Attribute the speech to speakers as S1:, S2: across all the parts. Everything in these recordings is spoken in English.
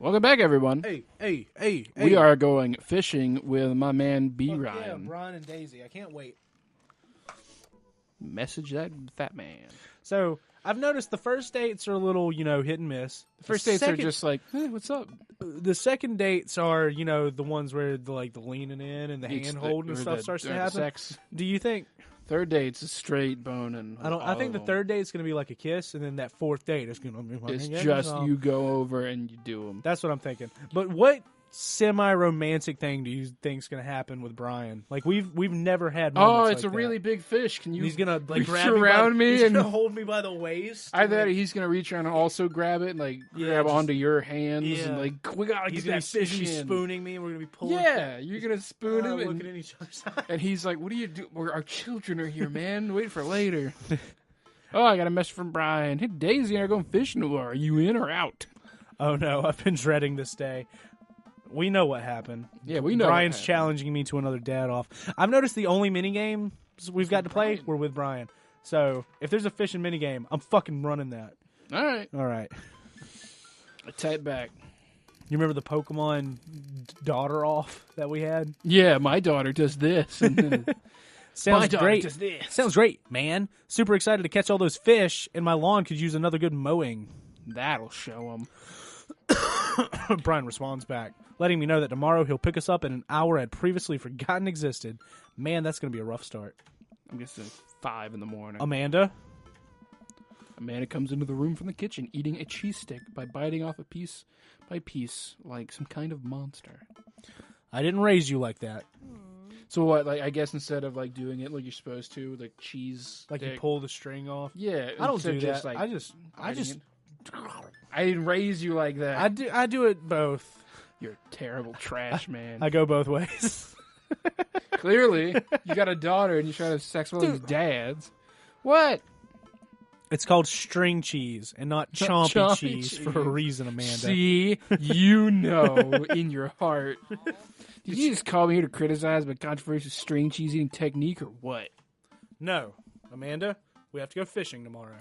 S1: Welcome back, everyone.
S2: Hey.
S1: We are going fishing with my man B.
S2: Fuck
S1: Ryan.
S2: yeah, Brian and Daisy. I can't wait.
S1: Message that fat man.
S2: So, I've noticed the first dates are a little, hit and miss.
S1: The first dates are just like, hey, what's up?
S2: The second dates are, the ones where the leaning in and the hand holding and stuff starts to happen.
S1: Sex.
S2: Do you think?
S1: Third date's a straight boning.
S2: I think the third date is going to be like a kiss, and then that fourth date is going to be like
S1: It's just you go over and you do them.
S2: That's what I'm thinking. But what semi-romantic thing do you think's going to happen with Brian? Like we've never had.
S1: It's
S2: like
S1: a really big fish. Can you?
S2: He's gonna
S1: reach
S2: grab
S1: around me
S2: he's
S1: and
S2: gonna hold me by the waist.
S1: I bet he's gonna reach around and also grab it, and grab onto your hands, and we gotta get that fish in.
S2: He's spooning me, and we're gonna be pulling.
S1: Yeah, you're gonna spoon him,
S2: looking at each other's eyes.
S1: And he's like, "What do you do? Our children are here, man. Wait for later." Oh, I got a message from Brian. Hey, Daisy and I are going fishing tomorrow. Are you in or out?
S2: Oh no, I've been dreading this day. We know what happened.
S1: Yeah, we know.
S2: Brian's challenging me to another dad off. I've noticed the only mini games we've got to play were with Brian. So if there's a fishing mini game, I'm fucking running that.
S1: All right. I type back.
S2: You remember the Pokemon daughter off that we had?
S1: Yeah, my daughter does this. And
S2: Sounds
S1: my daughter
S2: great.
S1: does this.
S2: Sounds great, man. Super excited to catch all those fish, and my lawn could use another good mowing.
S1: That'll show him.
S2: Brian responds back, letting me know that tomorrow he'll pick us up in an hour I'd previously forgotten existed. Man, that's going to be a rough start.
S1: I'm guessing 5 in the morning.
S2: Amanda
S1: comes into the room from the kitchen, eating a cheese stick by biting off a piece by piece, like some kind of monster.
S2: I didn't raise you like that.
S1: So what? Like, I guess instead of doing it like you're supposed to, like cheese,
S2: like
S1: stick,
S2: you pull the string off.
S1: Yeah,
S2: I don't do that.
S1: just, I didn't raise you like that.
S2: I do it both.
S1: You're a terrible trash man.
S2: I go both ways.
S1: Clearly, you got a daughter and you try to have sex with all these dads. What?
S2: It's called string cheese and not chompy cheese for a reason, Amanda.
S1: See, you know in your heart. Did you just call me here to criticize my controversial string cheese eating technique or what?
S2: No, Amanda, we have to go fishing tomorrow.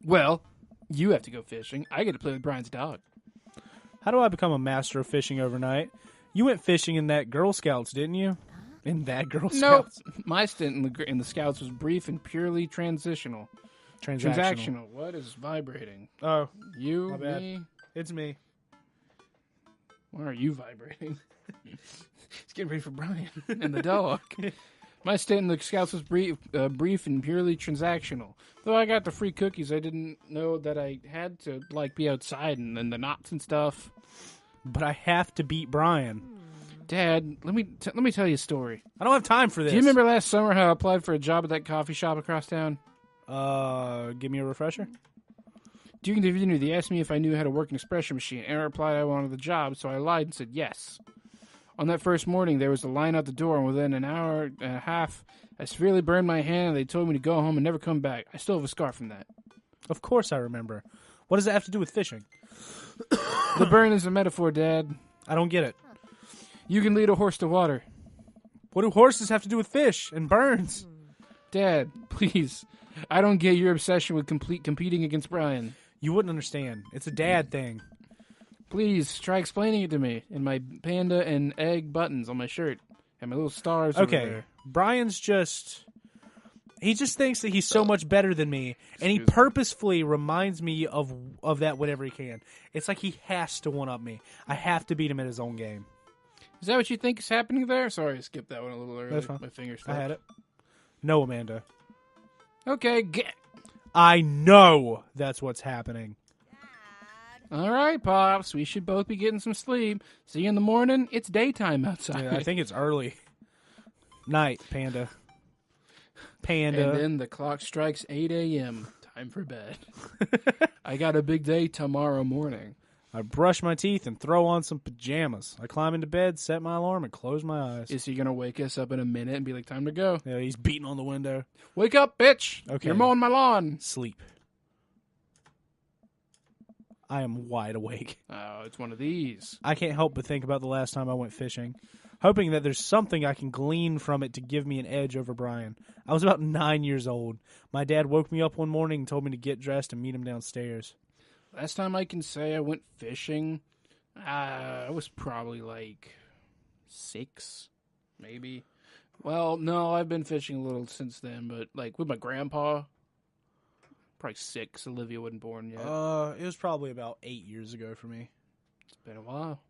S1: Well, you have to go fishing. I get to play with Brian's dog.
S2: How do I become a master of fishing overnight? You went fishing in that Girl Scouts, didn't you? In that Girl Scouts?
S1: No, my stint in the Scouts was brief and purely transitional. Transactional. What is vibrating?
S2: Oh,
S1: you,
S2: my bad.
S1: me?
S2: It's me.
S1: Why are you vibrating? It's getting ready for Brian and the dog. My stint in the Scouts was brief and purely transactional. Though I got the free cookies, I didn't know that I had to be outside and then the knots and stuff.
S2: But I have to beat Brian.
S1: Dad, let me tell you a story.
S2: I don't have time for this.
S1: Do you remember last summer how I applied for a job at that coffee shop across town?
S2: Give me a refresher.
S1: During the interview, they asked me if I knew how to work an espresso machine, and I replied I wanted the job, so I lied and said yes. On that first morning, there was a line out the door, and within an hour and a half, I severely burned my hand, and they told me to go home and never come back. I still have a scar from that.
S2: Of course I remember. What does that have to do with fishing?
S1: The burn is a metaphor, Dad.
S2: I don't get it.
S1: You can lead a horse to water.
S2: What do horses have to do with fish and burns?
S1: Dad, please. I don't get your obsession with competing against Brian.
S2: You wouldn't understand. It's a dad thing.
S1: Please, try explaining it to me in my panda and egg buttons on my shirt and my little stars over there.
S2: Brian's he just thinks that he's so much better than me, and he purposefully reminds me of that whenever he can. It's like he has to one-up me. I have to beat him at his own game.
S1: Is that what you think is happening there? Sorry, I skipped that one a little early.
S2: That's fine.
S1: My fingers slipped.
S2: I had it. No, Amanda.
S1: Okay,
S2: I know that's what's happening.
S1: All right, Pops. We should both be getting some sleep. See you in the morning. It's daytime outside.
S2: Yeah, I think it's early. Night, Panda.
S1: And then the clock strikes 8 a.m. Time for bed. I got a big day tomorrow morning.
S2: I brush my teeth and throw on some pajamas. I climb into bed, set my alarm, and close my eyes.
S1: Is he going to wake us up in a minute and be like, time to go?
S2: Yeah, he's beating on the window.
S1: Wake up, bitch.
S2: Okay.
S1: You're mowing my lawn.
S2: Sleep. I am wide awake.
S1: Oh, it's one of these.
S2: I can't help but think about the last time I went fishing, hoping that there's something I can glean from it to give me an edge over Brian. I was about 9 years old. My dad woke me up one morning and told me to get dressed and meet him downstairs.
S1: Last time I can say I went fishing, I was probably like 6, maybe. Well, no, I've been fishing a little since then, but like with my grandpa, probably 6. Olivia wasn't born yet.
S2: It was probably about 8 years ago for me.
S1: It's been a while.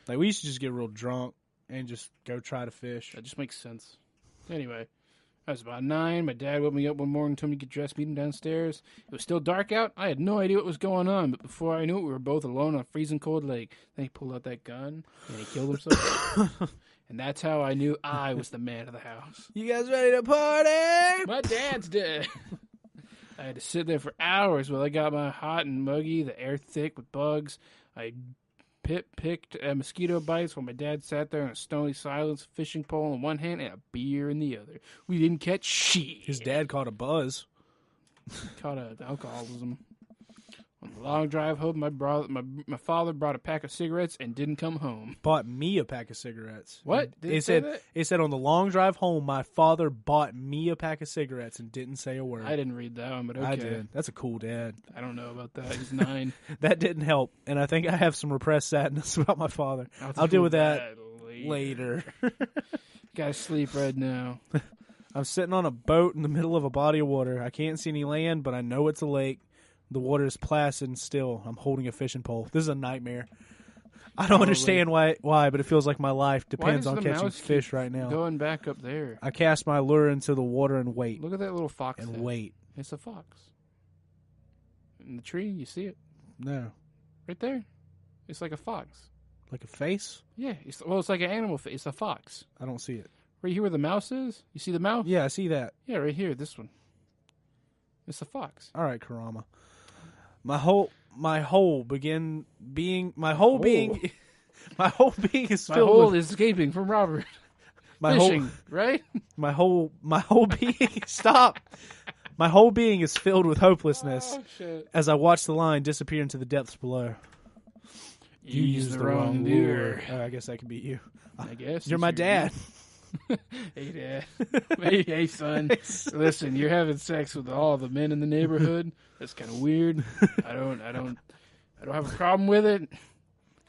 S2: Like, we used to just get real drunk and just go try to fish.
S1: That just makes sense. Anyway, I was about 9. My dad woke me up one morning, told me to get dressed, meet him downstairs. It was still dark out. I had no idea what was going on, but before I knew it, we were both alone on a freezing cold lake. Then he pulled out that gun, and he killed himself. And that's how I knew I was the man of the house.
S2: You guys ready to party?
S1: My dad's dead. I had to sit there for hours while I got my hot and muggy, the air thick with bugs. I picked mosquito bites while my dad sat there in a stony silence, fishing pole in one hand and a beer in the other. We didn't catch shit.
S2: His dad caught a buzz.
S1: Caught alcoholism. On the long drive home, my father brought a pack of cigarettes and didn't come home.
S2: Bought me a pack of cigarettes.
S1: What? Did it say that?
S2: It said on the long drive home, my father bought me a pack of cigarettes and didn't say a word.
S1: I didn't read that one, but okay.
S2: I did. That's a cool dad.
S1: I don't know about that. He's 9.
S2: That didn't help, and I think I have some repressed sadness about my father. I'll deal with that later.
S1: Gotta sleep right now.
S2: I'm sitting on a boat in the middle of a body of water. I can't see any land, but I know it's a lake. The water is placid and still. I'm holding a fishing pole. This is a nightmare. I don't understand why, but it feels like my life depends on catching fish right now.
S1: Going back up there.
S2: I cast my lure into the water and wait.
S1: Look at that little fox.
S2: And
S1: head.
S2: wait.
S1: It's a fox. In the tree, you see it.
S2: No.
S1: Right there. It's like a fox.
S2: Like a face?
S1: Yeah. It's like an animal face. It's a fox.
S2: I don't see it.
S1: Right here where the mouse is? You see the mouse?
S2: Yeah, I see that.
S1: Yeah, right here. This one. It's a fox.
S2: All right, Karama. My whole being is filled with,
S1: is escaping from Robert.
S2: My
S1: Fishing, right?
S2: My whole being stop. My whole being is filled with hopelessness as I watch the line disappear into the depths below.
S1: You used the wrong lure.
S2: Oh, I guess that could be you.
S1: I guess
S2: you're my dad.
S1: Hey, Dad. Hey, son. Listen, you're having sex with all the men in the neighborhood. That's kind of weird. I don't have a problem with it.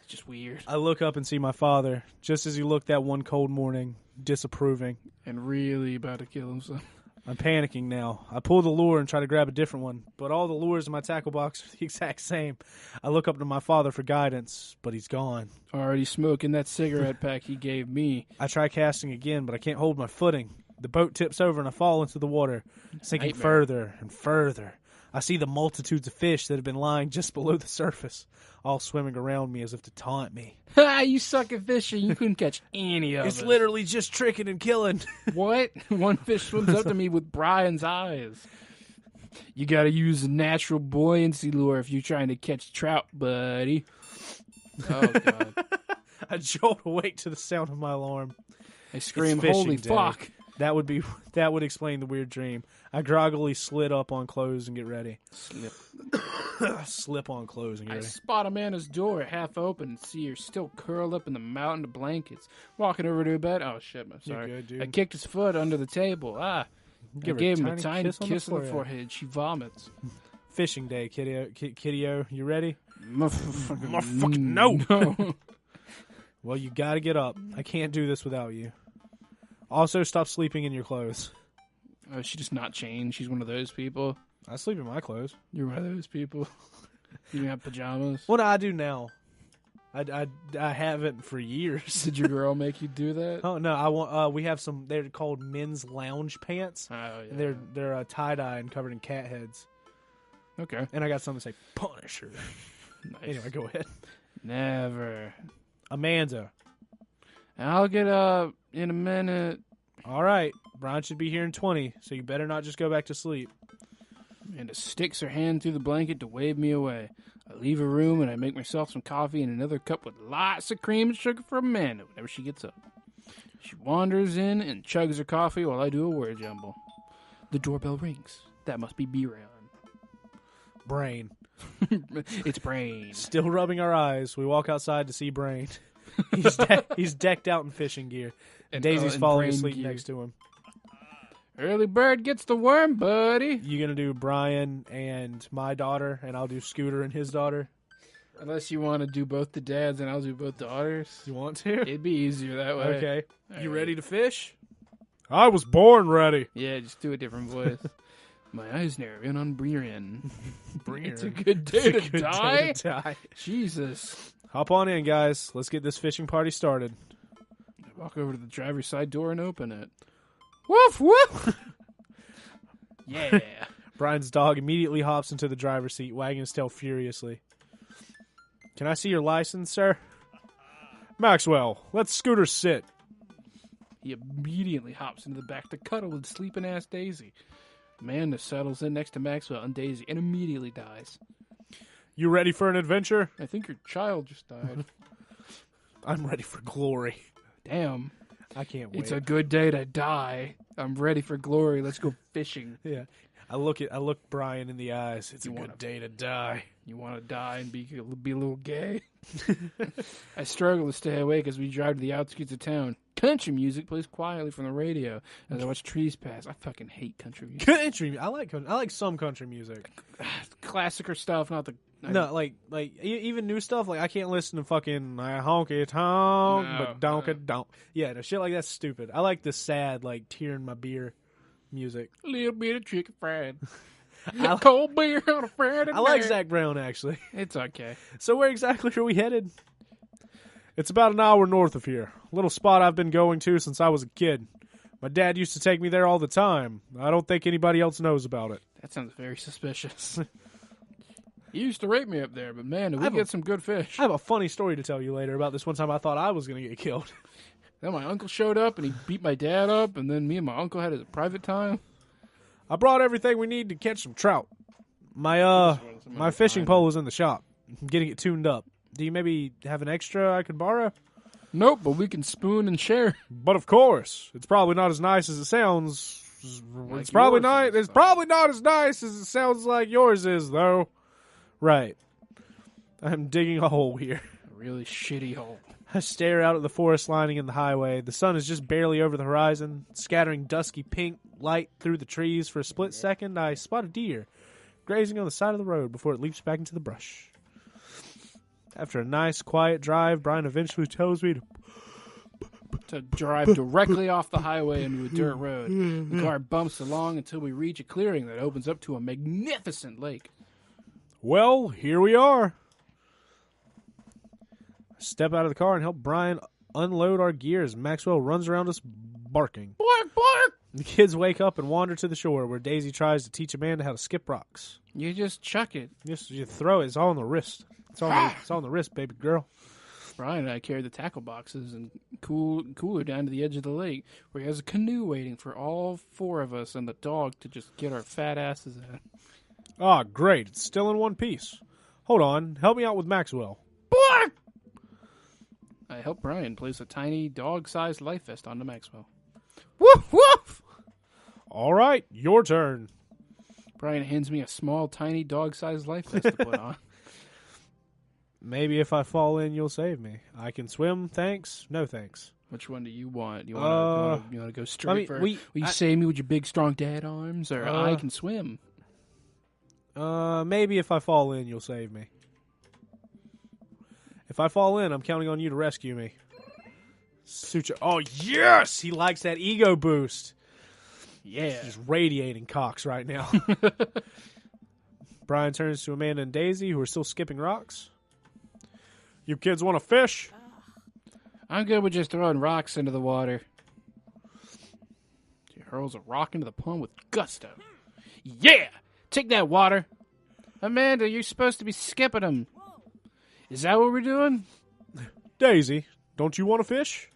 S1: It's just weird.
S2: I look up and see my father, just as he looked that one cold morning, disapproving.
S1: And really about to kill himself.
S2: I'm panicking now. I pull the lure and try to grab a different one, but all the lures in my tackle box are the exact same. I look up to my father for guidance, but he's gone.
S1: Already smoking that cigarette pack he gave me.
S2: I try casting again, but I can't hold my footing. The boat tips over and I fall into the water, sinking further and further. I see the multitudes of fish that have been lying just below the surface, all swimming around me as if to taunt me.
S1: Ha! You suck at fishing. You couldn't catch any of it.
S2: It's literally just tricking and killing.
S1: What? One fish swims up to me with Brian's eyes. You gotta use a natural buoyancy lure if you're trying to catch trout, buddy. Oh, God.
S2: I jolt awake to the sound of my alarm.
S1: I scream, holy fuck.
S2: That would explain the weird dream. I groggily slid up on clothes and get ready. Slip on clothes and get ready.
S1: I spot Amanda's door half open and see her still curled up in the mountain of blankets. Walking over to her bed. Oh, shit, I'm sorry.
S2: You're good, dude.
S1: I kicked his foot under the table. I gave him a tiny kiss on the forehead. She vomits.
S2: Fishing day, kiddo. You ready?
S1: Motherfucking no.
S2: Well, you gotta get up. I can't do this without you. Also, stop sleeping in your clothes.
S1: Oh, she does not change. She's one of those people.
S2: I sleep in my clothes.
S1: You're one of those people. You have pajamas.
S2: What do I do now? I haven't for years.
S1: Did your girl make you do that?
S2: Oh no, I want. We have some. They're called men's lounge pants.
S1: Oh yeah.
S2: They're tie dye and covered in cat heads.
S1: Okay.
S2: And I got something to say Punisher.
S1: Nice.
S2: Anyway, go ahead.
S1: Never.
S2: Amanda.
S1: I'll get up in a minute.
S2: All right. Brian should be here in 20, so you better not just go back to sleep.
S1: Amanda sticks her hand through the blanket to wave me away. I leave her room and I make myself some coffee and another cup with lots of cream and sugar for Amanda whenever she gets up. She wanders in and chugs her coffee while I do a word jumble. The doorbell rings. That must be B-Ray on.
S2: Brain.
S1: It's Brain.
S2: Still rubbing our eyes, we walk outside to see Brain. He's decked out in fishing gear. And Daisy's falling asleep next to him.
S1: Early bird gets the worm, buddy.
S2: You gonna do Brian and my daughter, and I'll do Scooter and his daughter?
S1: Unless you want to do both the dads and I'll do both daughters.
S2: You want to?
S1: It'd be easier that way.
S2: Okay.
S1: All
S2: You
S1: right.
S2: ready to fish? I was born ready.
S1: Yeah, just do a different voice. My eyes narrow in on Brienne.
S2: Brienne.
S1: It's a good day
S2: It's a
S1: to
S2: good
S1: die.
S2: day to die.
S1: Jesus.
S2: Hop on in, guys. Let's get this fishing party started.
S1: I walk over to the driver's side door and open it. Woof, woof. Yeah.
S2: Brian's dog immediately hops into the driver's seat, wagging his tail furiously. Can I see your license, sir? Maxwell, let Scooter sit.
S1: He immediately hops into the back to cuddle with sleeping-ass Daisy. Amanda settles in next to Maxwell and Daisy and immediately dies.
S2: You ready for an adventure?
S1: I think your child just died.
S2: I'm ready for glory.
S1: Damn.
S2: I can't wait.
S1: It's a good day to die. I'm ready for glory. Let's go fishing.
S2: Yeah. I look Brian in the eyes. It's
S1: You
S2: a
S1: wanna-
S2: good day to die.
S1: You want to die and be a little gay? I struggle to stay awake as we drive to the outskirts of town. Country music plays quietly from the radio as I watch trees pass. I fucking hate country music.
S2: Country. I like some country music.
S1: Classicer stuff, not the...
S2: No, like even new stuff. Like I can't listen to fucking honky tonk,
S1: No,
S2: but donka donk. Yeah, no shit like that's stupid. I like the sad, like tear in my beer music.
S1: A little bit of chicken fried. Cold beer on a Friday
S2: I like
S1: night.
S2: Zach Brown actually.
S1: It's okay.
S2: So where exactly are we headed? It's about an hour north of here. A little spot I've been going to since I was a kid. My dad used to take me there all the time. I don't think anybody else knows about it.
S1: That sounds very suspicious. He used to rape me up there, but man, did we get some good fish.
S2: I have a funny story to tell you later about this one time I thought I was going to get killed.
S1: Then my uncle showed up and he beat my dad up, and then me and my uncle had a private time.
S2: I brought everything we need to catch some trout. My fishing pole is in the shop. I'm getting it tuned up. Do you maybe have an extra I could borrow?
S1: Nope, but we can spoon and share.
S2: But of course, it's probably not as nice as it sounds.
S1: Like
S2: It's probably
S1: yours
S2: not.
S1: is,
S2: It's
S1: though.
S2: probably not as nice as it sounds like yours is, though. Right. I'm digging a hole here.
S1: A really shitty hole.
S2: I stare out at the forest lining and the highway. The sun is just barely over the horizon, scattering dusky pink light through the trees. For a split second, I spot a deer grazing on the side of the road before it leaps back into the brush. After a nice, quiet drive, Brian eventually tells me
S1: To drive directly off the highway into a dirt road. The car bumps along until we reach a clearing that opens up to a magnificent lake.
S2: well, here we are. I step out of the car and help Brian unload our gear as Maxwell runs around us barking.
S1: Bark, bark!
S2: The kids wake up and wander to the shore where Daisy tries to teach Amanda how to skip rocks.
S1: You just chuck it.
S2: Just you throw it. It's all on the wrist. It's on the wrist, baby girl.
S1: Brian and I carry the tackle boxes and cooler down to the edge of the lake, where he has a canoe waiting for all four of us and the dog to just get our fat asses in.
S2: Ah, great. It's still in one piece. Hold on. Help me out with Maxwell.
S1: Bark! I help Brian place a tiny dog-sized life vest onto Maxwell. Woof, woof!
S2: All right, your turn.
S1: Brian hands me a small, tiny dog-sized life vest to put on.
S2: Maybe if I fall in, you'll save me. I can swim, thanks. No thanks.
S1: Which one do you want? You want to go straight for? Will you save me with your big, strong dad arms, or I can swim?
S2: Maybe if I fall in, you'll save me. If I fall in, I'm counting on you to rescue me. Suture. Oh, yes! He likes that ego boost.
S1: Yeah.
S2: He's radiating cocks right now. Brian turns to Amanda and Daisy, who are still skipping rocks. You kids want to fish?
S1: I'm good with just throwing rocks into the water. She hurls a rock into the pond with gusto. Yeah! Take that, water! Amanda, you're supposed to be skipping them. Is that what we're doing?
S2: Daisy, don't you want to fish?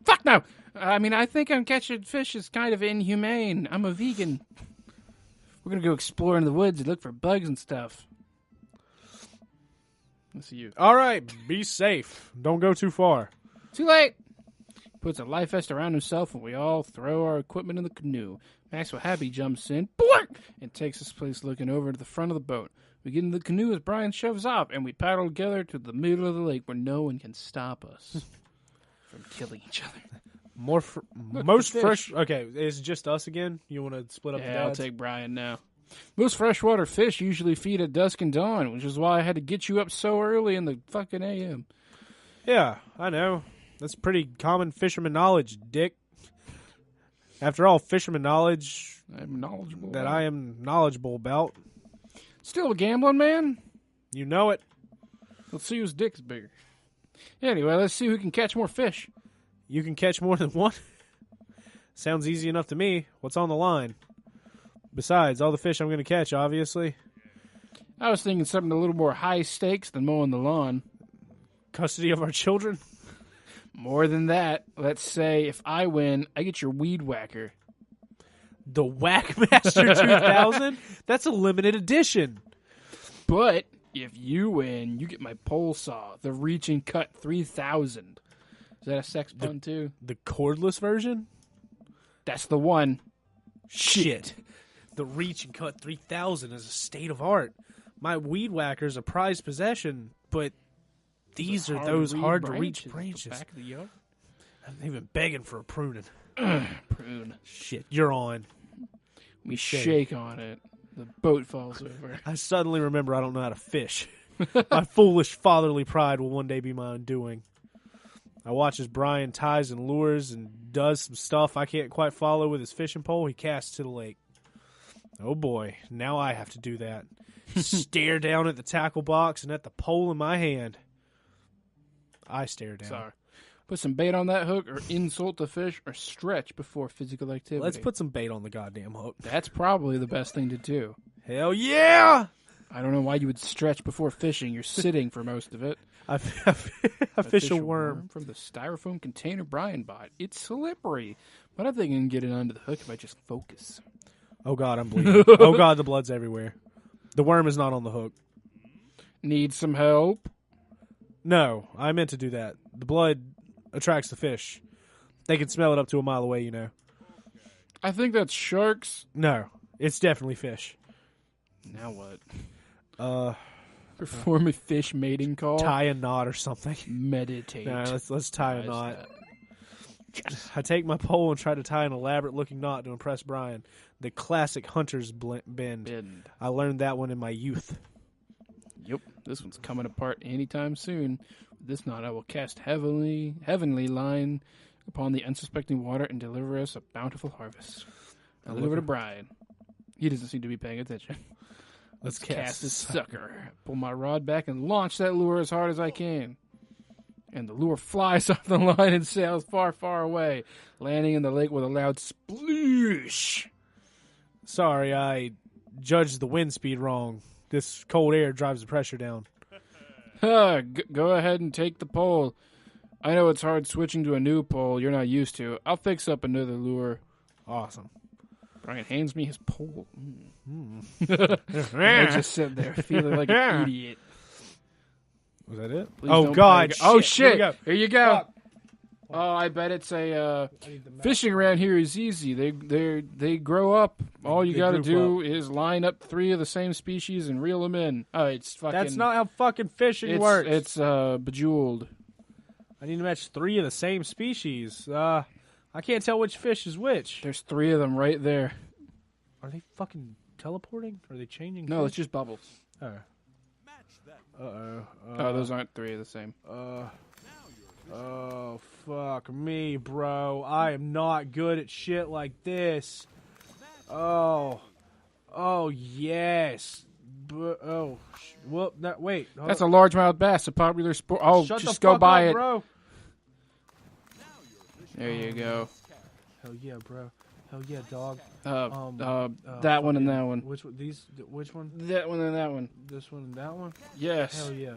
S1: Fuck no! I mean, I think catching fish is kind of inhumane. I'm a vegan. We're gonna go explore in the woods and look for bugs and stuff. Let's see you.
S2: All right, be safe. Don't go too far.
S1: Too late! Puts a life vest around himself and we all throw our equipment in the canoe. Maxwell Happy jumps in, boink, and takes his place looking over to the front of the boat. We get in the canoe as Brian shoves off, and we paddle together to the middle of the lake where no one can stop us from killing each other.
S2: Most fresh. Okay, it's just us again. You want to split up?
S1: Yeah,
S2: the
S1: I'll
S2: dads?
S1: take Brian now. Most freshwater fish usually feed at dusk and dawn, which is why I had to get you up so early in the fucking AM.
S2: Yeah, I know. That's pretty common fisherman knowledge, Dick. After all, fisherman knowledge
S1: I'm knowledgeable.
S2: that I am knowledgeable about.
S1: Still a gambling man?
S2: You know it.
S1: Let's see whose dick's bigger. Anyway, let's see who can catch more fish.
S2: You can catch more than one? Sounds easy enough to me. What's on the line? Besides, all the fish I'm going to catch, obviously.
S1: I was thinking something a little more high stakes than mowing the lawn.
S2: Custody of our children?
S1: More than that, let's say if I win, I get your weed whacker.
S2: The Whackmaster 2000? That's a limited edition.
S1: But if you win, you get my pole saw, the Reach and Cut 3000. Is that a sex pun too?
S2: The cordless version?
S1: That's the one.
S2: Shit. The Reach and Cut 3000 is a state of art. My weed whacker's a prized possession, but these are those hard-to-reach branches.
S1: Back of the yard?
S2: I've been begging for a pruning.
S1: Prune.
S2: Shit, you're on.
S1: We shake on it. The boat falls over.
S2: I suddenly remember I don't know how to fish. My foolish fatherly pride will one day be my undoing. I watch as Brian ties and lures and does some stuff I can't quite follow with his fishing pole. He casts to the lake. Oh boy, now I have to do that. Stare down at the tackle box and at the pole in my hand. I stare down.
S1: Sorry. Put some bait on that hook or insult the fish or stretch before physical activity.
S2: Let's put some bait on the goddamn hook.
S1: That's probably the best thing to do.
S2: Hell yeah!
S1: I don't know why you would stretch before fishing. You're sitting for most of it.
S2: I fish a worm.
S1: From the styrofoam container Brian bought. It's slippery, but I think I can get it onto the hook if I just focus.
S2: Oh God, I'm bleeding. Oh God, the blood's everywhere. The worm is not on the hook.
S1: Need some help?
S2: No, I meant to do that. The blood attracts the fish. They can smell it up to a mile away, you know.
S1: I think that's sharks.
S2: No, it's definitely fish.
S1: Now what? Perform a fish mating call.
S2: Tie a knot or something.
S1: Meditate.
S2: No, let's tie a knot. Yes. I take my pole and try to tie an elaborate-looking knot to impress Brian. The classic hunter's bend. I learned that one in my youth.
S1: Yep, this one's coming apart anytime soon. With this knot, I will cast heavenly line upon the unsuspecting water and deliver us a bountiful harvest. I deliver to Brian. He doesn't seem to be paying attention. Let's cast this sucker. Pull my rod back and launch that lure as hard as I can. And the lure flies off the line and sails far, far away, landing in the lake with a loud sploosh.
S2: Sorry, I judged the wind speed wrong. This cold air drives the pressure down.
S1: Go ahead and take the pole. I know it's hard switching to a new pole you're not used to. I'll fix up another lure.
S2: Awesome.
S1: Brian hands me his pole. I just sit there feeling like an idiot.
S2: Was that it?
S1: Please
S2: oh, God.
S1: Oh, shit. Here you go.
S2: Fuck.
S1: Oh, I bet it's a fishing around here is easy. They grow up. All you got to do is line up 3 of the same species and reel them in. Oh, it's fucking.
S2: That's not how fucking fishing works.
S1: It's Bejeweled.
S2: I need to match 3 of the same species. I can't tell which fish is which.
S1: There's 3 of them right there.
S2: Are they fucking teleporting? Are they changing?
S1: No,
S2: fish?
S1: it's just bubbles.
S2: Oh. Uh-oh.
S1: Oh, those aren't 3 of the same.
S2: Oh, fuck me, bro. I am not good at shit like this. Oh, yes. Whoop, wait.
S1: That's a largemouth bass, a popular sport. Oh,
S2: Shut
S1: just
S2: the
S1: go
S2: fuck
S1: by
S2: up,
S1: it.
S2: Bro.
S1: There you go.
S2: Hell yeah, bro. Hell yeah, dog.
S1: That one and that one.
S2: Which one? Which one?
S1: That one and that one.
S2: This one and that one?
S1: Yes.
S2: Hell yeah.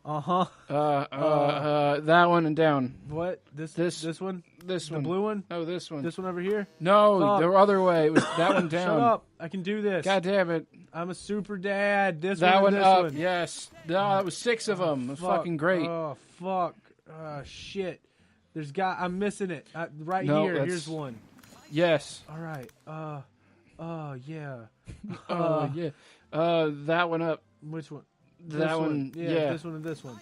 S1: That one and down.
S2: What? This one?
S1: This
S2: the
S1: one.
S2: blue one?
S1: No, this one.
S2: This one over here?
S1: No,
S2: Fuck.
S1: the other way. It was that one down.
S2: Shut up. I can do this.
S1: God damn it.
S2: I'm a super dad. This
S1: that
S2: one
S1: one
S2: and
S1: up.
S2: this one.
S1: Yes. No, that was 6 of them. It was fucking great.
S2: Oh, fuck. Shit. I'm missing it. Right
S1: No,
S2: here. Here's one.
S1: Yes.
S2: All right. Yeah.
S1: Yeah. That one up.
S2: Which one?
S1: That one. Yeah.
S2: This one and this one.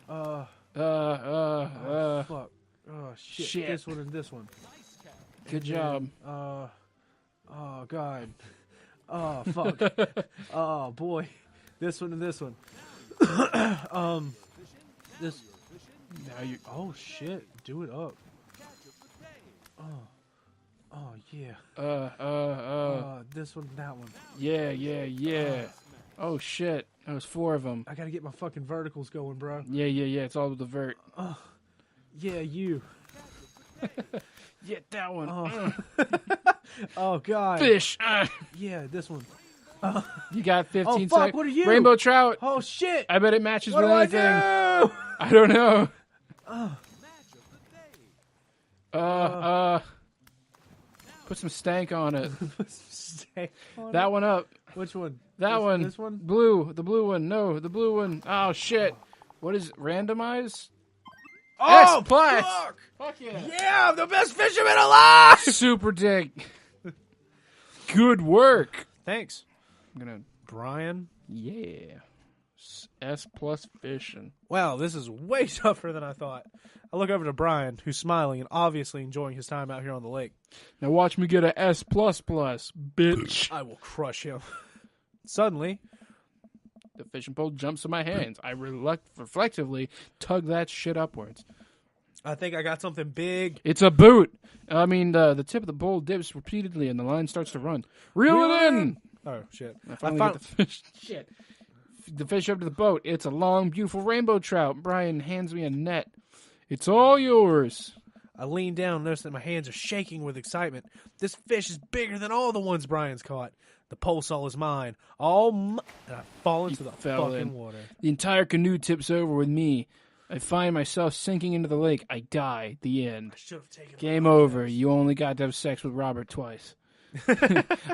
S1: Fuck.
S2: Oh, shit. This one and this one.
S1: Good job.
S2: Oh, God. Oh, fuck. Oh, boy. This one and this one. This.
S1: Now you.
S2: Oh, shit. Do it up. Oh, yeah. This one and that one.
S1: Yeah. Oh shit! That was 4 of them.
S2: I gotta get my fucking verticals going, bro.
S1: Yeah. It's all with the vert.
S2: Yeah, you.
S1: Yeah, that one.
S2: Oh, God.
S1: Fish.
S2: Yeah, this one.
S1: You got 15
S2: Oh,
S1: seconds.
S2: fuck, what are you?
S1: Rainbow trout.
S2: Oh, shit.
S1: I bet it matches
S2: What
S1: with
S2: do
S1: anything.
S2: I do?
S1: I don't know. Put some stank on it. That one up.
S2: Which one?
S1: That one.
S2: This one?
S1: Blue. The blue one. No, the blue one. Oh, shit. What is it? Randomize?
S2: Oh,
S1: plus.
S2: fuck.
S1: Fuck yeah.
S2: Yeah, I'm the best fisherman alive.
S1: Super dick. Good work.
S2: Thanks.
S1: I'm gonna.
S2: Brian.
S1: Yeah. S plus fishing.
S2: Wow, this is way tougher than I thought. I look over to Brian, who's smiling and obviously enjoying his time out here on the lake.
S1: Now watch me get a S plus plus, bitch.
S2: I will crush him. Suddenly,
S1: The fishing pole jumps in my hands. I reflectively tug that shit upwards.
S2: I think I got something big.
S1: It's a boot. I mean, the tip of the pole dips repeatedly and the line starts to run. Reel it in!
S2: Oh, shit.
S1: I finally get the fish. Shit. The fish up to the boat. It's a long, beautiful rainbow trout. Brian hands me a net. It's all yours.
S2: I lean down and notice that my hands are shaking with excitement. This fish is bigger than all the ones Brian's caught. The pole saw is mine. And I fall into the fucking water.
S1: The entire canoe tips over with me. I find myself sinking into the lake. I die. The end.
S2: I should have taken
S1: Game over. You only got to have sex with Robert twice.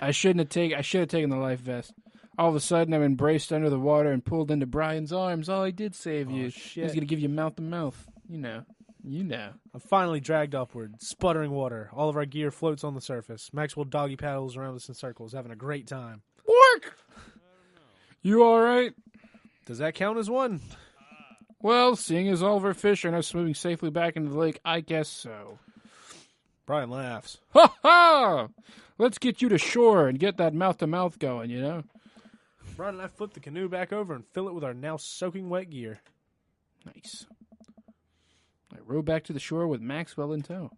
S1: I should have taken the life vest. All of a sudden, I'm embraced under the water and pulled into Brian's arms. Oh, I did save you.
S2: Shit.
S1: He's gonna give you mouth to mouth. You know.
S2: I'm finally dragged upward, sputtering water. All of our gear floats on the surface. Maxwell doggy paddles around us in circles, having a great time.
S1: Work. You all right?
S2: Does that count as one?
S1: Well, seeing as all of our fish are now swimming safely back into the lake, I guess so.
S2: Brian laughs.
S1: Ha ha! Let's get you to shore and get that mouth to mouth going. You know.
S2: Brian and I flip the canoe back over and fill it with our now soaking wet gear.
S1: Nice. I row back to the shore with Maxwell in tow.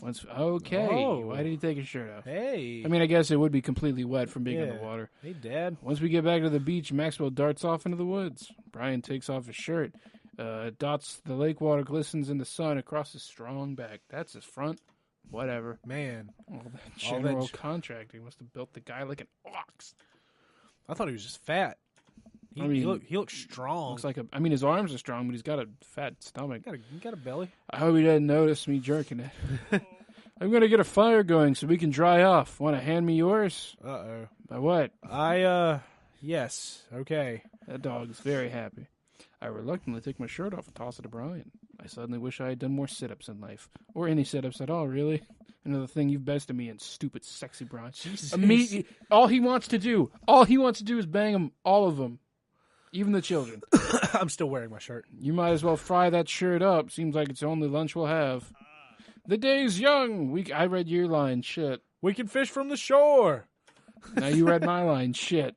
S1: Okay.
S2: Oh.
S1: Why did he take his shirt off?
S2: Hey.
S1: I mean, I guess it would be completely wet from being in the
S2: Yeah.
S1: water.
S2: Hey, Dad.
S1: Once we get back to the beach, Maxwell darts off into the woods. Brian takes off his shirt. Dots the lake water glistens in the sun across his strong back. That's his front. Whatever.
S2: Man.
S1: All that general contracting must have built the guy like an ox.
S2: I thought he was just fat. He looks strong.
S1: Looks like his arms are strong, but he's got a fat stomach.
S2: He got a belly.
S1: I hope he didn't notice me jerking it. I'm going to get a fire going so we can dry off. Want to hand me yours?
S2: Uh-oh.
S1: By what?
S2: Yes. Okay.
S1: That dog is very happy. I reluctantly take my shirt off and toss it to Brian. I suddenly wish I had done more sit-ups in life. Or any sit-ups at all, really. Another thing you've bested me in, stupid, sexy Brian.
S2: Jesus.
S1: All he wants to do is bang them, all of them. Even the children.
S2: I'm still wearing my shirt.
S1: You might as well fry that shirt up. Seems like it's the only lunch we'll have. The day's young. I read your line. Shit.
S2: We can fish from the shore.
S1: Now you read my line. Shit.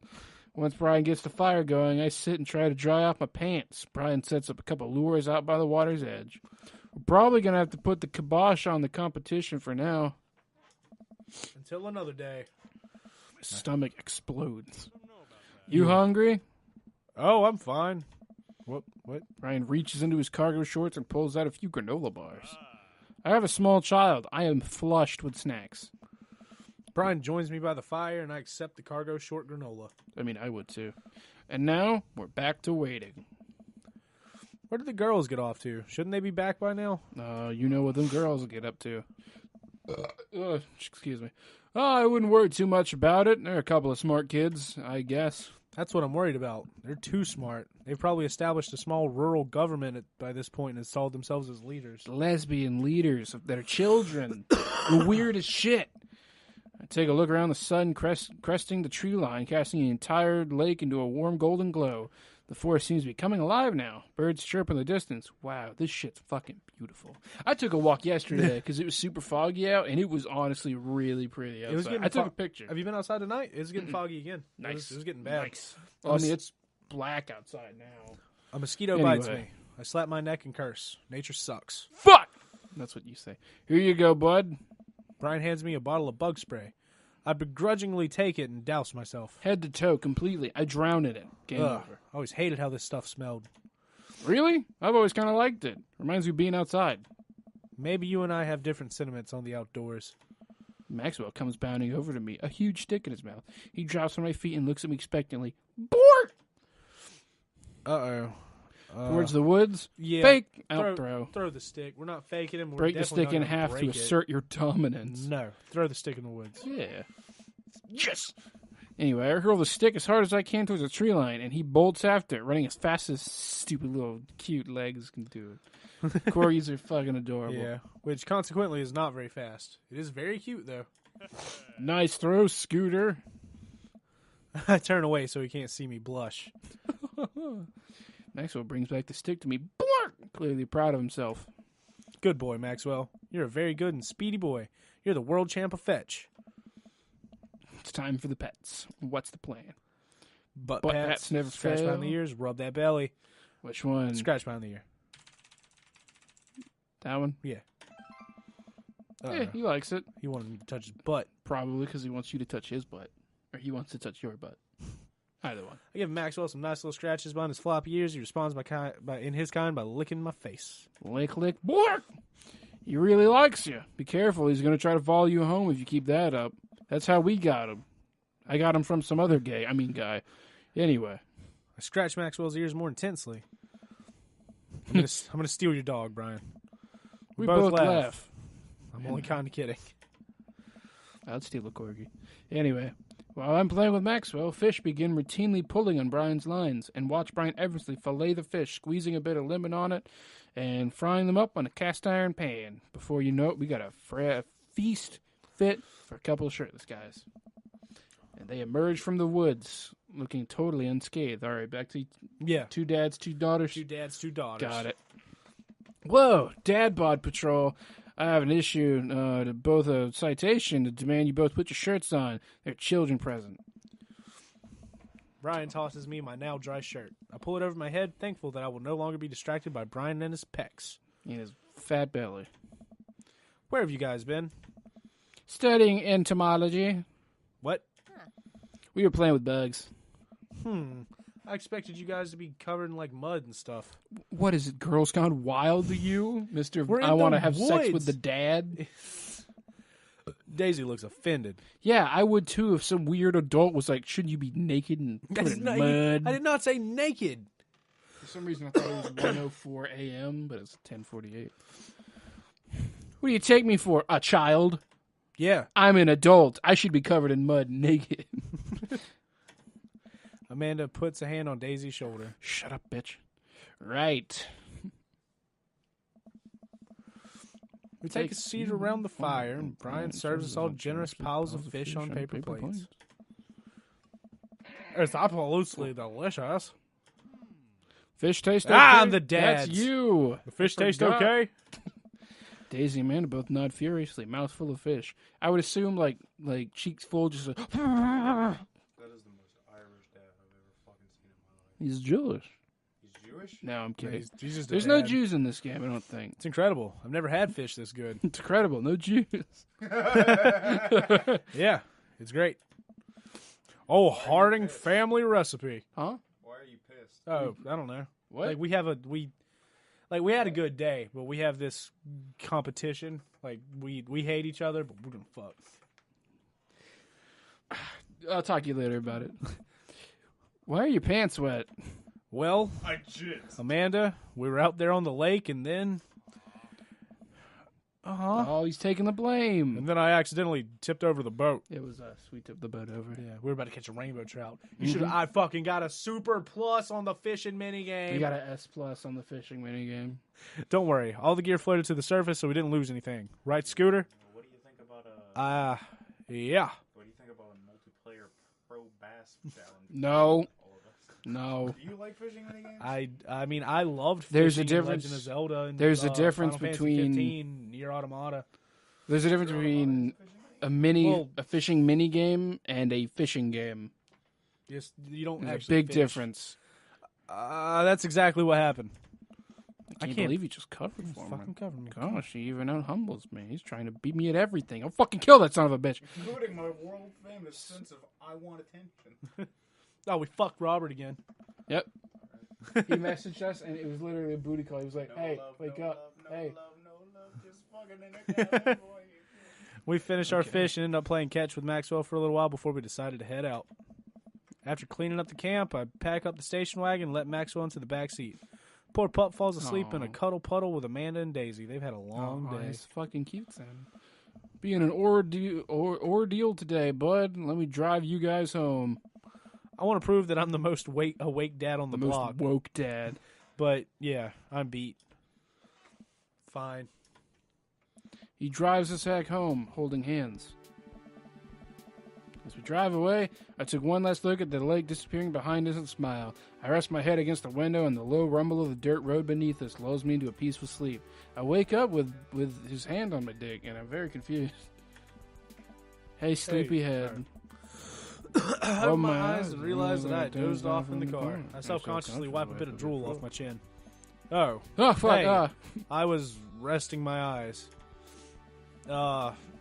S1: Once Brian gets the fire going, I sit and try to dry off my pants. Brian sets up a couple lures out by the water's edge. We're probably going to have to put the kibosh on the competition for now.
S2: Until another day.
S1: My stomach explodes. You hungry?
S2: Oh, I'm fine. What?
S1: Brian reaches into his cargo shorts and pulls out a few granola bars. I have a small child. I am flushed with snacks.
S2: Brian joins me by the fire, and I accept the cargo short granola.
S1: I mean, I would too. And now, we're back to waiting.
S2: Where did the girls get off to? Shouldn't they be back by now?
S1: You know what them girls get up to. Excuse me. I wouldn't worry too much about it. They're a couple of smart kids, I guess.
S2: That's what I'm worried about. They're too smart. They've probably established a small rural government by this point and installed themselves as leaders.
S1: Lesbian leaders of their children. The weirdest shit. I take a look around the sun cresting the tree line, casting the entire lake into a warm golden glow. The forest seems to be coming alive now. Birds chirp in the distance. Wow, this shit's fucking beautiful. I took a walk yesterday because it was super foggy out, and it was honestly really pretty outside. I took a picture.
S2: Have you been outside tonight? It's getting foggy again.
S1: Nice.
S2: It was getting bad.
S1: Nice. Well, I mean, it's black outside now.
S2: A mosquito bites me. I slap my neck and curse. Nature sucks.
S1: Fuck! That's what you say. Here you go, bud.
S2: Brian hands me a bottle of bug spray. I begrudgingly take it and douse myself.
S1: Head to toe, completely. I drown in it. Game over.
S2: I always hated how this stuff smelled.
S1: Really? I've always kind of liked it. Reminds me of being outside.
S2: Maybe you and I have different sentiments on the outdoors.
S1: Maxwell comes bounding over to me, a huge stick in his mouth. He drops on my feet and looks at me expectantly. Bort!
S2: Uh-oh.
S1: Towards the woods?
S2: Yeah.
S1: Fake! Out throw.
S2: Throw the stick. We're not faking him.
S1: Break the stick in half to assert your dominance.
S2: No. Throw the stick in the woods.
S1: Yeah. Yes! Anyway, I hurl the stick as hard as I can towards the tree line, and he bolts after it, running as fast as stupid little cute legs can do it. Corgis are fucking adorable.
S2: Yeah. Which consequently is not very fast. It is very cute, though.
S1: Nice throw, Scooter.
S2: I turn away so he can't see me blush.
S1: Maxwell brings back the stick to me, Blark! Clearly proud of himself.
S2: Good boy, Maxwell. You're a very good and speedy boy. You're the world champ of fetch.
S1: It's time for the pets. What's the plan?
S2: Butt
S1: pats never
S2: scratch
S1: fail.
S2: behind the ears, rub that belly.
S1: Which one?
S2: Scratch behind the ear.
S1: That one?
S2: Yeah.
S1: Yeah, he likes it.
S2: He wanted me to touch his butt.
S1: Probably because he wants you to touch his butt. Or he wants to touch your butt. Either one.
S2: I give Maxwell some nice little scratches behind his floppy ears. He responds in his kind by licking my face.
S1: Lick, lick, Blark! He really likes you. Be careful. He's going to try to follow you home if you keep that up. That's how we got him. I got him from some other guy. Anyway.
S2: I scratch Maxwell's ears more intensely. I'm gonna steal your dog, Brian.
S1: We both laugh.
S2: I'm only kind of kidding.
S1: I'd steal a corgi. Anyway, while I'm playing with Maxwell, fish begin routinely pulling on Brian's lines, and watch Brian effortlessly fillet the fish, squeezing a bit of lemon on it, and frying them up on a cast iron pan. Before you know it, we got a feast fit for a couple of shirtless guys. And they emerge from the woods, looking totally unscathed. All right, back to two dads, two daughters.
S2: Two dads, two daughters.
S1: Got it. Whoa, Dad Bod Patrol. I have an issue to both a citation to demand you both put your shirts on. They're children present.
S2: Brian tosses me my now dry shirt. I pull it over my head, thankful that I will no longer be distracted by Brian and his pecs.
S1: And his fat belly.
S2: Where have you guys been?
S1: Studying entomology.
S2: What?
S1: We were playing with bugs.
S2: I expected you guys to be covered in, like, mud and stuff.
S1: What is it, Girls Gone Wild to you? Mr.
S2: We're
S1: I
S2: in
S1: want to
S2: the
S1: have sex with
S2: woods.
S1: the dad?
S2: Daisy looks offended.
S1: Yeah, I would too if some weird adult was like, shouldn't you be naked and covered in mud?
S2: I did not say naked.
S1: For some reason I thought it was 1:04 a.m., but it's 10:48. What do you take me for? A child?
S2: Yeah.
S1: I'm an adult. I should be covered in mud naked.
S2: Amanda puts a hand on Daisy's shoulder.
S1: Shut up, bitch. Right.
S2: We take a seat around the fire, and Brian serves us all generous piles of fish on paper plates. It's absolutely delicious.
S1: Fish taste okay?
S2: Ah, the dads.
S1: That's you.
S2: The fish taste okay?
S1: Daisy and Amanda both nod furiously, mouth full of fish. I would assume like cheeks full, just like,
S3: That is the most Irish dad I've ever fucking seen in my life.
S1: He's Jewish.
S3: He's Jewish?
S1: No, I'm kidding.
S2: He's just a
S1: There's no
S2: dad.
S1: Jews in this game, I don't think.
S2: It's incredible. I've never had fish this good.
S1: It's incredible. No Jews.
S2: Yeah, it's great. Oh, Harding family recipe.
S1: Huh?
S3: Why are you pissed?
S2: Oh, I don't know.
S1: What?
S2: Like we had a good day, but we have this competition. Like we hate each other, but we're gonna fuck.
S1: I'll talk to you later about it. Why are your pants wet?
S2: Well,
S3: I jizzed.
S2: Amanda, we were out there on the lake, and then
S1: Oh, he's taking the blame.
S2: I accidentally tipped over the boat.
S1: It was us. We tipped the boat over.
S2: Yeah, we were about to catch a rainbow trout. You should. I fucking got a super plus on the fishing minigame.
S1: We got an S+ on the fishing minigame.
S2: Don't worry, all the gear floated to the surface, so we didn't lose anything. Right, Scooter?
S3: What do you think about
S2: Yeah.
S3: What do you think about a multiplayer pro bass challenge?
S1: No.
S3: All of us.
S1: No.
S3: Do you like fishing minigames?
S2: I mean, I loved fishing
S1: There's a
S2: in
S1: difference.
S2: Legend of Zelda and
S1: There's a difference
S2: Final Fantasy
S1: between
S2: 15, Nier Automata.
S1: There's a difference between a fishing mini game and a fishing game.
S2: Yes, you don't
S1: There's
S2: actually
S1: a big
S2: fish.
S1: difference.
S2: That's exactly what happened.
S1: I can't believe he just covered for me.
S2: Fucking covered me.
S1: Gosh, he even humbles me. He's trying to beat me at everything. I'll fucking kill that son of a bitch.
S3: Including my world famous sense of I want attention.
S2: Oh, we fucked Robert again.
S1: Yep. He messaged us, and it was literally a booty call. He was like, "Hey, wake up! Hey."
S3: Just fucking in a cowboy.
S2: We finished our fish and ended up playing catch with Maxwell for a little while before we decided to head out. After cleaning up the camp, I pack up the station wagon and let Maxwell into the back seat. Poor pup falls asleep in a cuddle puddle with Amanda and Daisy. They've had a long day.
S1: It's fucking cute, son. Being an ordeal today, bud. Let me drive you guys home.
S2: I want to prove that I'm the most awake dad on the block.
S1: Most woke dad.
S2: But, yeah, I'm beat. Fine.
S1: He drives us back home, holding hands. As we drive away, I took one last look at the lake disappearing behind us and smile. I rest my head against the window, and the low rumble of the dirt road beneath us lulls me into a peaceful sleep. I wake up with his hand on my dick, and I'm very confused. Hey, sleepyhead.
S2: I opened my eyes and realized that I had dozed off in the car. I self-consciously wipe a bit of drool off my chin. Oh,
S1: fuck.
S2: Hey, I was resting my eyes.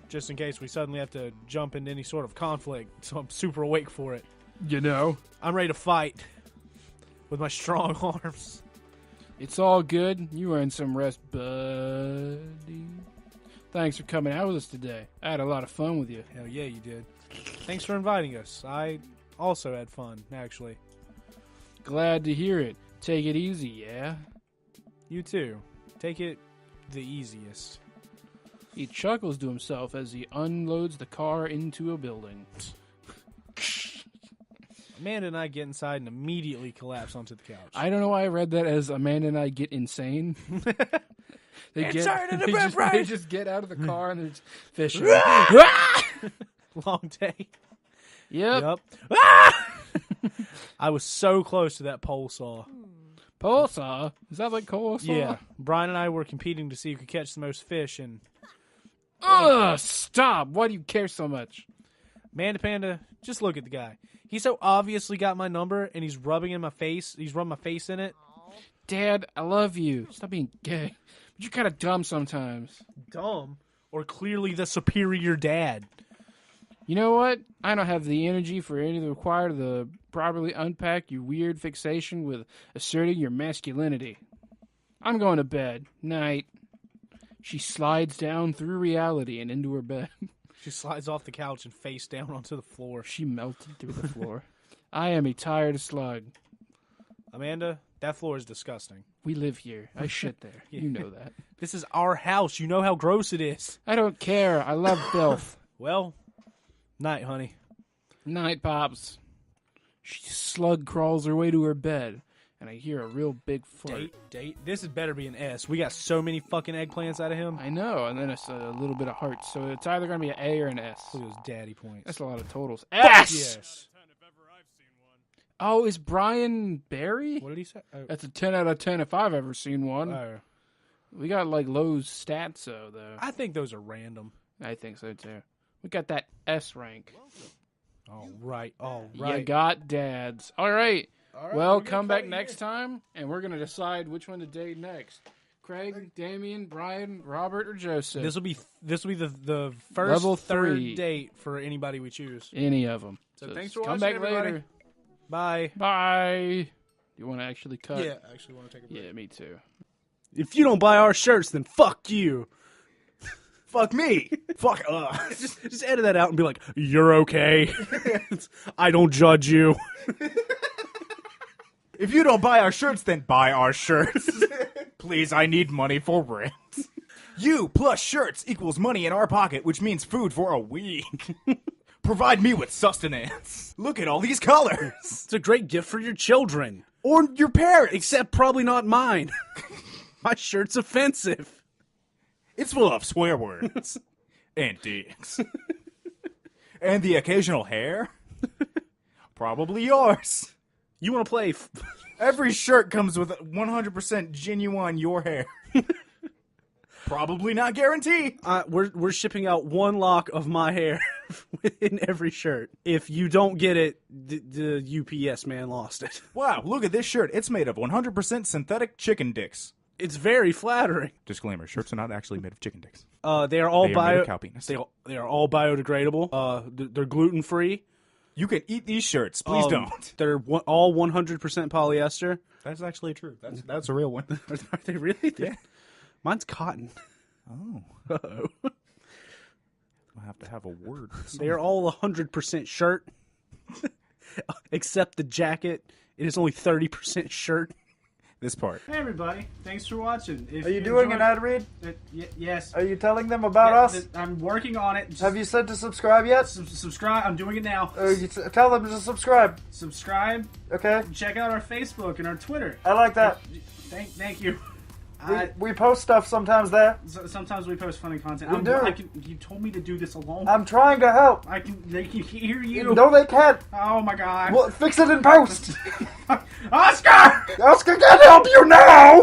S2: Just in case we suddenly have to jump into any sort of conflict, so I'm super awake for it.
S1: You know.
S2: I'm ready to fight with my strong arms.
S1: It's all good. You earned some rest, buddy. Thanks for coming out with us today. I had a lot of fun with you.
S2: Hell yeah, you did. Thanks for inviting us. I also had fun, actually.
S1: Glad to hear it. Take it easy, yeah?
S2: You too. Take it the easiest.
S1: He chuckles to himself as he unloads the car into a building.
S2: Amanda and I get inside and immediately collapse onto the couch.
S1: I don't know why I read that as Amanda and I get insane. They just get out of the car and they're just fishing.
S2: Long day.
S1: Yep.
S2: I was so close to that pole saw.
S1: Pole saw? Is that like coleslaw?
S2: Yeah. Brian and I were competing to see who could catch the most fish, and
S1: ugh, stop. Why do you care so much?
S2: Amanda Panda, just look at the guy. He so obviously got my number, and he's rubbing in my face. He's rubbing my face in it.
S1: Dad, I love you. Stop being gay. But you're kind of dumb sometimes.
S2: Dumb? Or clearly the superior dad.
S1: You know what? I don't have the energy for anything required to properly unpack your weird fixation with asserting your masculinity. I'm going to bed. Night. She slides down through reality and into her bed.
S2: She slides off the couch and face down onto the floor.
S1: She melted through the floor. I am a tired slug.
S2: Amanda, that floor is disgusting.
S1: We live here. I shit there.
S2: Yeah.
S1: You know that.
S2: This is our house. You know how gross it is.
S1: I don't care. I love filth.
S2: Well, night, honey.
S1: Night, Pops. She slug crawls her way to her bed, and I hear a real big fart.
S2: Date. This had better be an S. We got so many fucking eggplants out of him.
S1: I know, and then it's a little bit of hearts. So it's either going to be an A or an S.
S2: Look at those daddy points.
S1: That's a lot of totals. S!
S2: Yes.
S1: Oh, is Brian Barry?
S2: What did he say? Oh.
S1: That's a 10 out of 10 if I've ever seen one.
S2: Oh.
S1: We got, like, low stats, though.
S2: I think those are random.
S1: I think so, too. We got that S rank.
S2: All right.
S1: You got dads. All right. Well, come back next time, and we're going to decide which one to date next. Craig, Damien, Brian, Robert, or Joseph.
S2: This will be the first
S1: Level 3
S2: third date for anybody we choose.
S1: Any of them.
S2: So thanks for
S1: come
S2: watching,
S1: back
S2: everybody.
S1: later.
S2: Bye.
S1: Bye. You want to actually cut?
S2: Yeah, I actually want to take a break.
S1: Yeah, me too.
S2: If you don't buy our shirts, then fuck you.
S4: Fuck me. Fuck
S2: Just edit that out and be like, you're okay. I don't judge you.
S4: If you don't buy our shirts, then buy our shirts. Please, I need money for rent. You plus shirts equals money in our pocket, which means food for a week. Provide me with sustenance. Look at all these colors.
S2: It's a great gift for your children.
S4: Or your parents.
S2: Except probably not mine. My shirt's offensive.
S4: It's full of swear words. And dicks. And the occasional hair. Probably yours.
S2: You want to play?
S4: Every shirt comes with 100% genuine your hair. Probably not guarantee.
S2: We're shipping out one lock of my hair in every shirt. If you don't get it, the UPS man lost it.
S4: Wow, look at this shirt. It's made of 100% synthetic chicken dicks.
S2: It's very flattering.
S4: Disclaimer: shirts are not actually made of chicken dicks.
S2: They are all
S4: They are made of cow penis.
S2: They are all biodegradable. They're gluten free.
S4: You can eat these shirts. Please don't.
S2: They're all 100% polyester.
S4: That's actually true. That's a real one.
S2: Are they really?
S4: Yeah.
S2: Mine's cotton.
S4: Oh.
S2: Uh-oh.
S4: I'll have to have a word.
S2: They are all 100% shirt, except the jacket. It is only 30% shirt.
S4: This part.
S2: Hey everybody, thanks for watching. If
S5: Are you doing an ad read?
S2: Yes.
S5: Are you telling them about us?
S2: I'm working on it.
S5: Have you said to subscribe yet?
S2: Subscribe. I'm doing it now.
S5: Tell them to subscribe.
S2: Subscribe.
S5: Okay.
S2: Check out our Facebook and our Twitter.
S5: I like that.
S2: Thank you.
S5: We post stuff sometimes there.
S2: Sometimes we post funny content.
S5: We do.
S2: You told me to do this alone.
S5: I'm trying to help.
S2: They can hear you.
S5: No, they can't.
S2: Oh my god.
S5: Well, fix it in post.
S2: Oscar!
S5: Oscar can't help you now!